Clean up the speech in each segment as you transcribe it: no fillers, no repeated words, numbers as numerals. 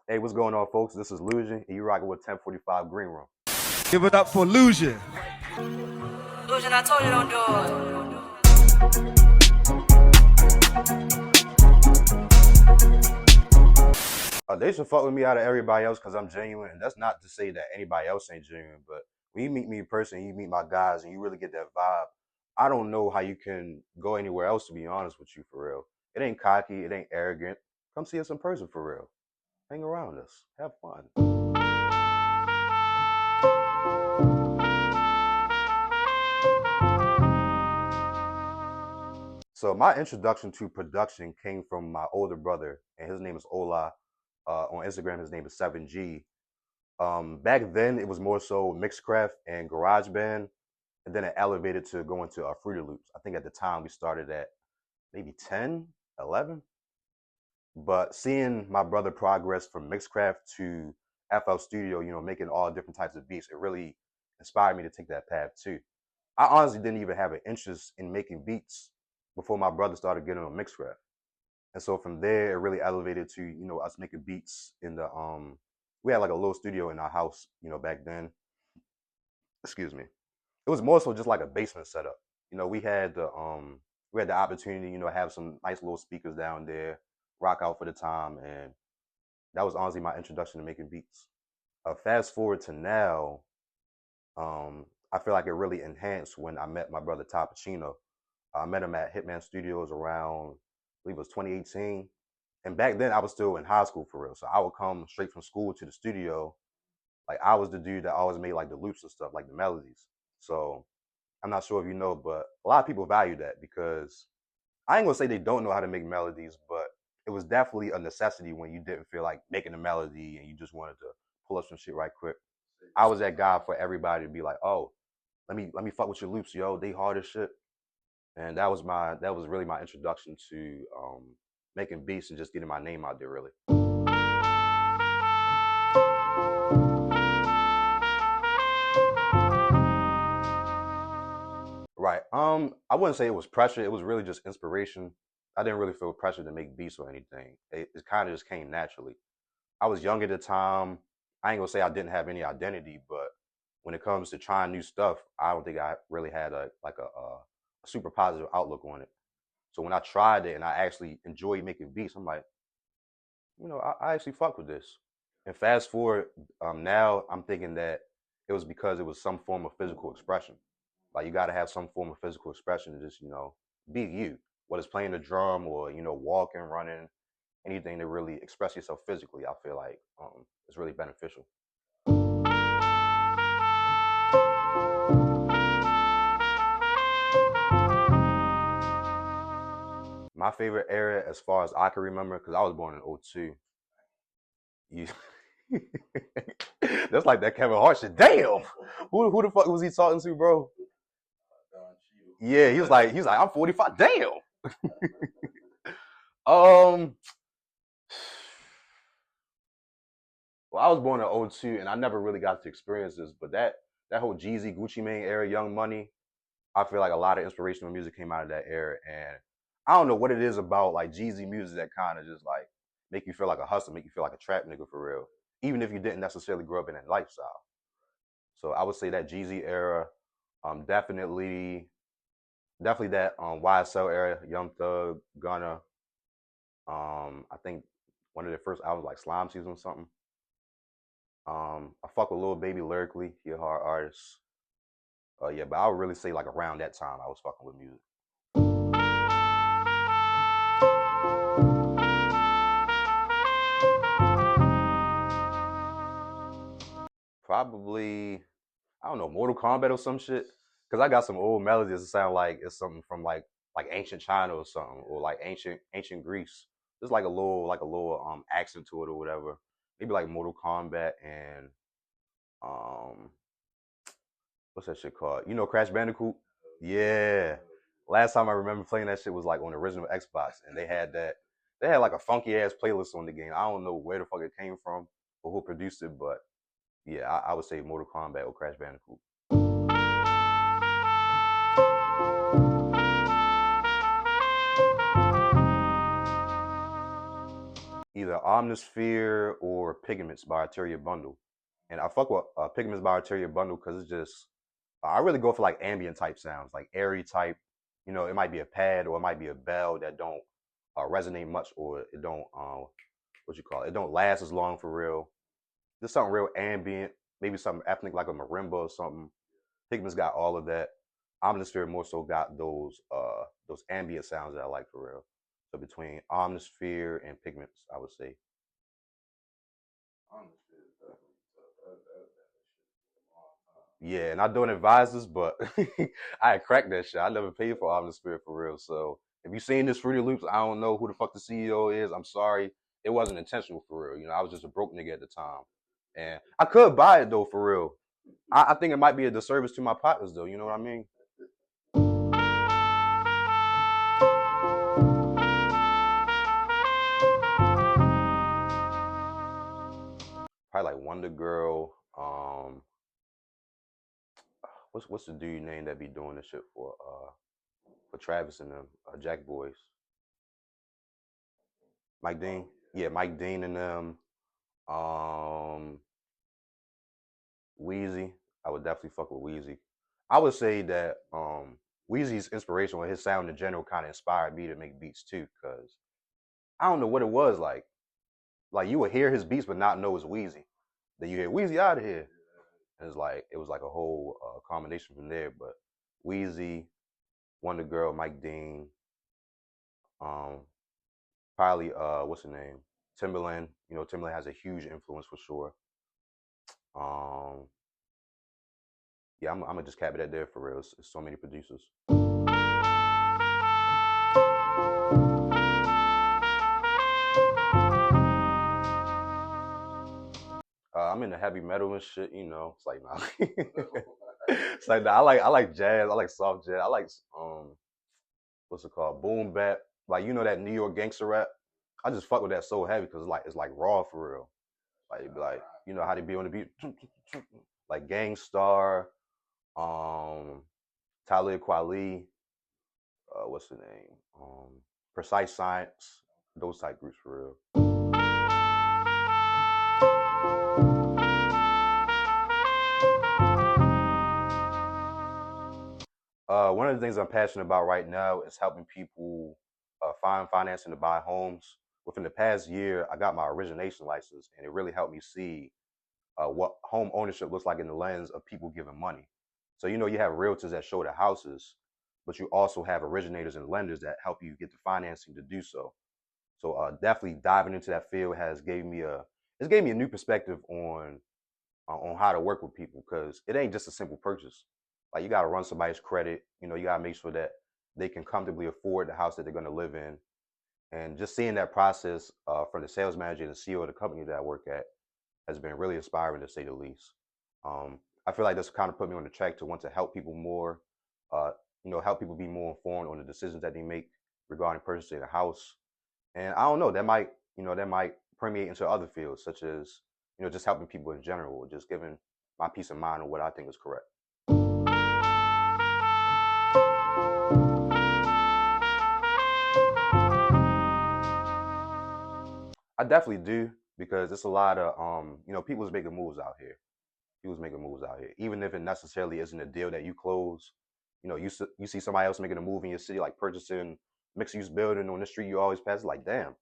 Hey, what's going on, folks? This is Lusion, and you're rocking with 1045 Green Room. Give it up for Lusion. Lusion, I told you don't do it. They should fuck with me out of everybody else because I'm genuine, and that's not to say that anybody else ain't genuine, but when you meet me in person, you meet my guys, and you really get that vibe, I don't know how you can go anywhere else, to be honest with you, for real. It ain't cocky, it ain't arrogant. Come see us in person, for real. Hang around us. Have fun. So my introduction to production came from my older brother, and his name is Ola. On Instagram, his name is 7G. Back then, it was more so Mixcraft and GarageBand, and then it elevated to going to Fruity Loops. I think at the time we started at maybe 10, 11. But seeing my brother progress from Mixcraft to FL Studio, making all different types of beats, it really inspired me to take that path too. I honestly didn't even have an interest in making beats before my brother started getting on Mixcraft. And so from there, it really elevated to, us making beats in the, we had like a little studio in our house, back then. Excuse me. It was more so just like a basement setup. We had the opportunity, have some nice little speakers down there, rock out for the time. And that was honestly my introduction to making beats. Fast forward to now, I feel like it really enhanced when I met my brother Ty Pacino. I met him at Hitman Studios around, I believe it was 2018. And back then I was still in high school for real. So I would come straight from school to the studio. Like I was the dude that always made like the loops and stuff, like the melodies. So I'm not sure if you know, but a lot of people value that because I ain't gonna say they don't know how to make melodies, but it was definitely a necessity when you didn't feel like making a melody and you just wanted to pull up some shit right quick. I was that guy for everybody to be like, oh, let me fuck with your loops, yo. They hard as shit. And that was really my introduction to making beats and just getting my name out there, really. Right. I wouldn't say it was pressure. It was really just inspiration. I didn't really feel pressure to make beats or anything. It kind of just came naturally. I was young at the time. I ain't gonna say I didn't have any identity, but when it comes to trying new stuff, I don't think I really had a super positive outlook on it. So when I tried it and I actually enjoyed making beats, I'm like, I actually fuck with this. And fast forward, now I'm thinking that it was because it was some form of physical expression. Like you got to have some form of physical expression to just, be you. Whether it's playing the drum or, walking, running, anything to really express yourself physically, I feel like is really beneficial. My favorite era, as far as I can remember, because I was born in '02. You, that's like that Kevin Hart shit. Damn, who the fuck was he talking to, bro? Yeah, he was like, I'm 45. Damn. Um, well, I was born in '02, and I never really got to experience this, but that whole Jeezy, Gucci Mane era, Young Money, I feel like a lot of inspirational music came out of that era, and I don't know what it is about like Jeezy music that kind of just like make you feel like a hustler, make you feel like a trap nigga for real, even if you didn't necessarily grow up in that lifestyle. So I would say that Jeezy era, definitely that YSL era, Young Thug, Gunna. I think one of their first albums like Slime Season or something. I fuck with Lil Baby lyrically. He a hard artist. Yeah, but I would really say like around that time I was fucking with music. Probably, I don't know, Mortal Kombat or some shit. Cause I got some old melodies that sound like it's something from like ancient China or something, or like ancient Greece. There's like a little accent to it or whatever. Maybe like Mortal Kombat and um what's that shit called? You know Crash Bandicoot? Yeah. Last time I remember playing that shit was like on the original Xbox, and they had like a funky ass playlist on the game. I don't know where the fuck it came from or who produced it, but yeah, I would say Mortal Kombat or Crash Bandicoot. Either Omnisphere or Pigments by Arteria Bundle. And I fuck with Pigments by Arteria Bundle because it's just, I really go for like ambient type sounds, like airy type. You know, it might be a pad or it might be a bell that don't resonate much, or it don't, what you call it, it don't last as long for real. Just something real ambient, maybe something ethnic like a marimba or something. Pigments got all of that. Omnisphere more so got those ambient sounds that I like for real. So between Omnisphere and Pigments, I would say. Yeah, not doing advisors, but I had cracked that shit. I never paid for Omnisphere for real. So if you seen this Fruity Loops, I don't know who the fuck the CEO is. I'm sorry. It wasn't intentional for real. You know, I was just a broke nigga at the time. And I could buy it though for real. I think it might be a disservice to my partners though, you know what I mean? Probably like Wonder Girl. What's the dude name that be doing this shit for Travis and them Jack Boys? Mike Dean. Yeah, Mike Dean and them. Um, Wheezy. I would definitely fuck with Wheezy. I would say that Wheezy's inspiration or his sound in general kind of inspired me to make beats too, because I don't know what it was like. Like you would hear his beats but not know it's Wheezy. Then you hear Wheezy out of here. And it's like it was like a whole combination from there. But Wheezy, Wonder Girl, Mike Dean, um, probably what's the name? Timberland. You know, Timberland has a huge influence for sure. Um, yeah, I'm gonna just cap it at there for real. It's so many producers. I'm into heavy metal and shit. You know, it's like nah. It's like nah, I like jazz. I like soft jazz. I like what's it called? Boom bap. Like you know that New York gangster rap. I just fuck with that so heavy because it's like raw for real. Like you know how they be on the beat, like Gangstar, um, Talib Kweli, what's the name? Precise Science, those type groups for real. One of the things I'm passionate about right now is helping people find financing to buy homes. Within the past year, I got my origination license, and it really helped me see what home ownership looks like in the lens of people giving money. So you know, you have realtors that show the houses, but you also have originators and lenders that help you get the financing to do so. So definitely diving into that field has gave me a new perspective on how to work with people because it ain't just a simple purchase. Like you got to run somebody's credit. You know, you got to make sure that they can comfortably afford the house that they're going to live in. And just seeing that process from the sales manager and the CEO of the company that I work at has been really inspiring to say the least. I feel like this kind of put me on the track to want to help people more, uh, you know, help people be more informed on the decisions that they make regarding purchasing a house. And I don't know, that might permeate into other fields, such as, you know, just helping people in general, just giving my peace of mind on what I think is correct. I definitely do because it's a lot of you know, people's making moves out here. People's making moves out here, even if it necessarily isn't a deal that you close. You know, you see somebody else making a move in your city, like purchasing mixed use building on the street you always pass. Like, damn,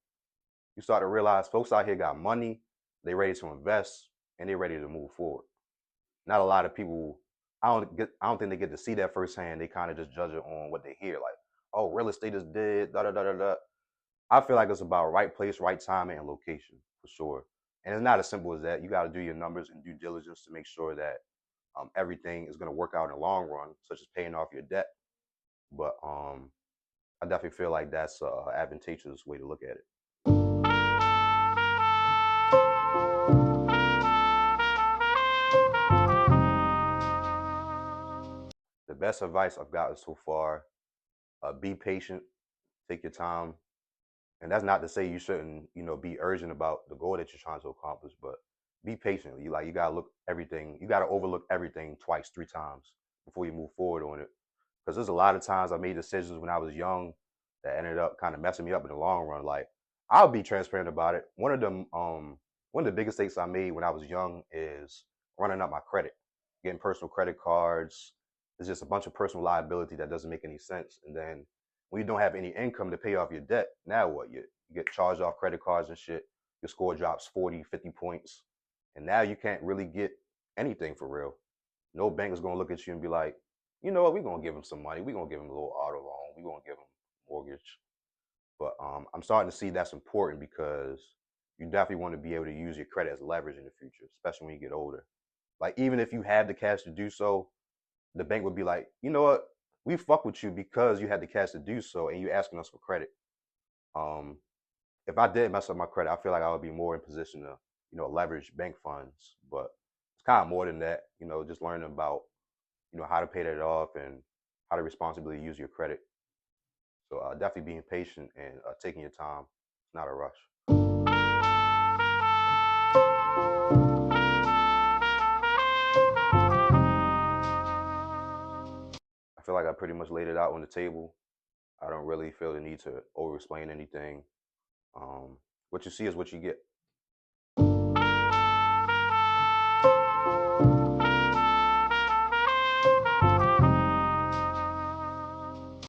you start to realize folks out here got money, they ready to invest, and they ready to move forward. Not a lot of people. I don't think they get to see that firsthand. They kind of just judge it on what they hear, like, oh, real estate is dead. Da da da da da. I feel like it's about right place, right timing, and location for sure. And it's not as simple as that. You got to do your numbers and due diligence to make sure that everything is going to work out in the long run, such as paying off your debt. But I definitely feel like that's an advantageous way to look at it. The best advice I've gotten so far: be patient, take your time, and that's not to say you shouldn't, you know, be urgent about the goal that you're trying to accomplish, but be patient. You gotta look everything. You gotta overlook everything twice, three times before you move forward on it. Because there's a lot of times I made decisions when I was young that ended up kind of messing me up in the long run. Like I'll be transparent about it. One of the biggest mistakes I made when I was young is running up my credit, getting personal credit cards. It's just a bunch of personal liability that doesn't make any sense. And then when you don't have any income to pay off your debt, now what? You get charged off credit cards and shit. Your score drops 40, 50 points. And now you can't really get anything for real. No bank is going to look at you and be like, you know what, we're going to give him some money. We're going to give him a little auto loan. We're going to give him a mortgage. But I'm starting to see that's important because you definitely want to be able to use your credit as leverage in the future, especially when you get older. Like even if you have the cash to do so, the bank would be like, you know what, we fuck with you because you had the cash to do so, and you asking us for credit. Um, if I did mess up my credit, I feel like I would be more in position to, leverage bank funds. But it's kind of more than that. Just learning about, how to pay that off and how to responsibly use your credit. So definitely being patient and taking your time. It's not a rush. I feel like I pretty much laid it out on the table. I don't really feel the need to over explain anything. What you see is what you get.